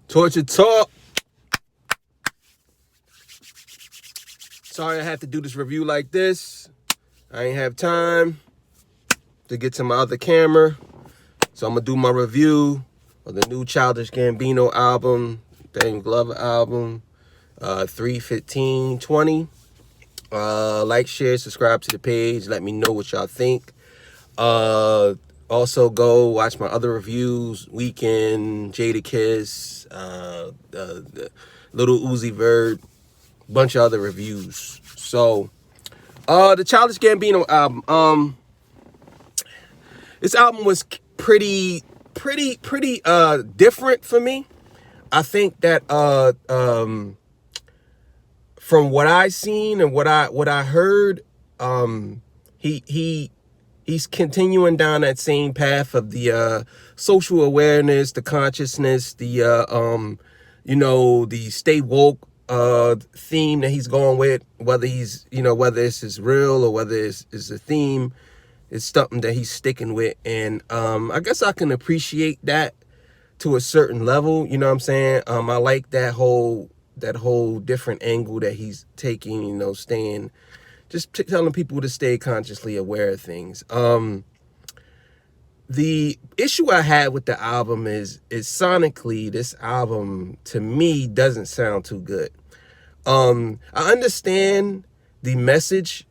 Torture Talk. Sorry I had to do this review like this. I ain't have time to get to my other camera. So I'm going to do my review of the new Childish Gambino album, Daniel Glover album, 3/15/20. Like, share, subscribe to the page. Let me know what y'all think. Also go watch my other reviews, Weekend, Jadakiss, the Little Uzi Vert, bunch of other reviews. So, the Childish Gambino album, this album was pretty different for me. I think that from what I seen and what I heard, he's continuing down that same path of the social awareness, the consciousness, the the stay woke theme that he's going with. Whether whether this is real or whether it's a theme, it's something that he's sticking with. And I guess I can appreciate that to a certain level. You know what I'm saying? I like that whole different angle that he's taking. Staying. Just telling people to stay consciously aware of things. The issue I had with the album is sonically, this album to me doesn't sound too good. I understand the message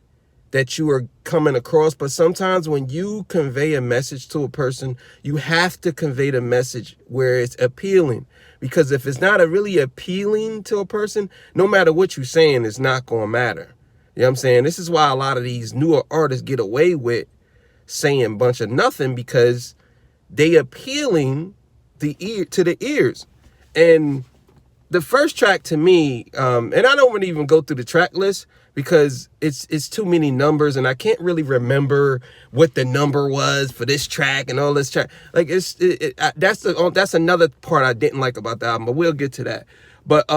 that you are coming across, but sometimes when you convey a message to a person, you have to convey the message where it's appealing. Because if it's not really appealing to a person, no matter what you're saying, it's not going to matter. You know what I'm saying? This is why a lot of these newer artists get away with saying a bunch of nothing, because they appealing to the ears. And the first track to me, and I don't want to even go through the track list because it's too many numbers and I can't really remember what the number was for this track and all this track. Like that's another part I didn't like about the album, but we'll get to that. But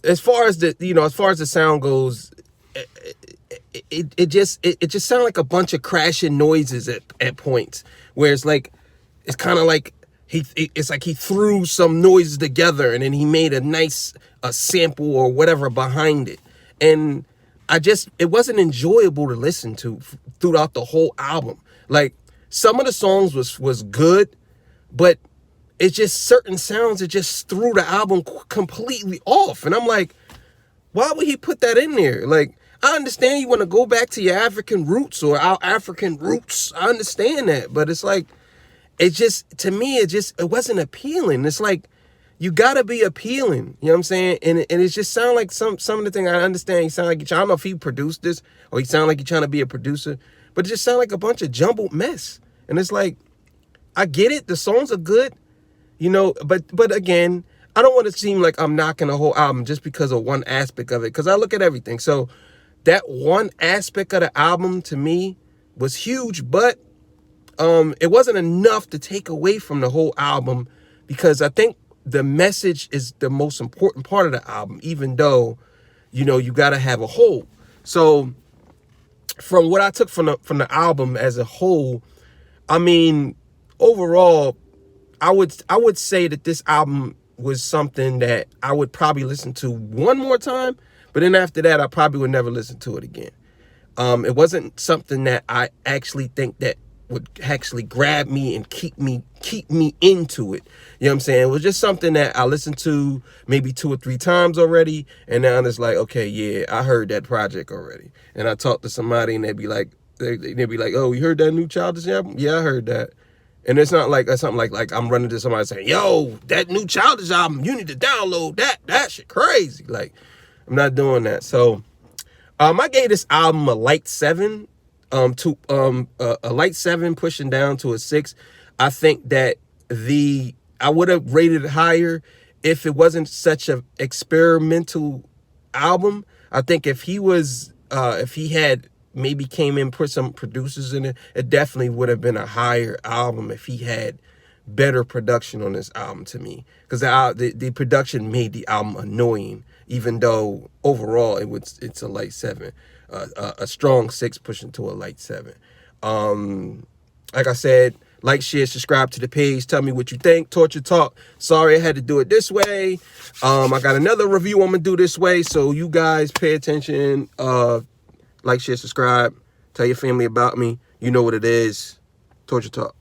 as far as the sound goes, it just sounded like a bunch of crashing noises at points, where it's kind of like it's like he threw some noises together and then he made a nice sample or whatever behind it, and it wasn't enjoyable to listen to throughout the whole album. Like, some of the songs was good, but it's just certain sounds that just threw the album completely off. And I'm like, why would he put that in there? Like, I understand you want to go back to your African roots or our African roots. I understand that. But it's like, to me, it wasn't appealing. It's like, you got to be appealing. You know what I'm saying? And it just sounded like some of the things I understand. He sounded like, I don't know if he produced this or he sounded like he's trying to be a producer, but it just sounded like a bunch of jumbled mess. And it's like, I get it. The songs are good. But again, I don't want to seem like I'm knocking the whole album just because of one aspect of it, because I look at everything. So that one aspect of the album to me was huge, but it wasn't enough to take away from the whole album, because I think the message is the most important part of the album, even though, you got to have a whole. So from what I took from the album as a whole, I mean, overall, I would say that this album was something that I would probably listen to one more time, but then after that, I probably would never listen to it again. It wasn't something that I actually think that would actually grab me and keep me into it. You know what I'm saying? It was just something that I listened to maybe 2 or 3 times already, and now it's like, okay, yeah, I heard that project already. And I talked to somebody, and they'd be like, oh, you heard that new Childish album? Yeah, I heard that. And it's not like something like I'm running to somebody saying, yo, that new Childish album, you need to download that. That shit crazy. Like, I'm not doing that. So I gave this album a light 7, a light 7 pushing down to a 6. I think that I would have rated it higher if it wasn't such an experimental album. I think if he had maybe came in, put some producers in it, it definitely would have been a higher album if he had better production on this album, to me, because the production made the album annoying, even though overall it's a light 7, a strong 6 pushing to a light 7. Like I said, Like, share, subscribe to the page. Tell me what you think. Torture Talk. Sorry I had to do it this way. I got another review I'm going to do this way. So you guys pay attention. Like, share, subscribe. Tell your family about me. You know what it is. Torture Talk.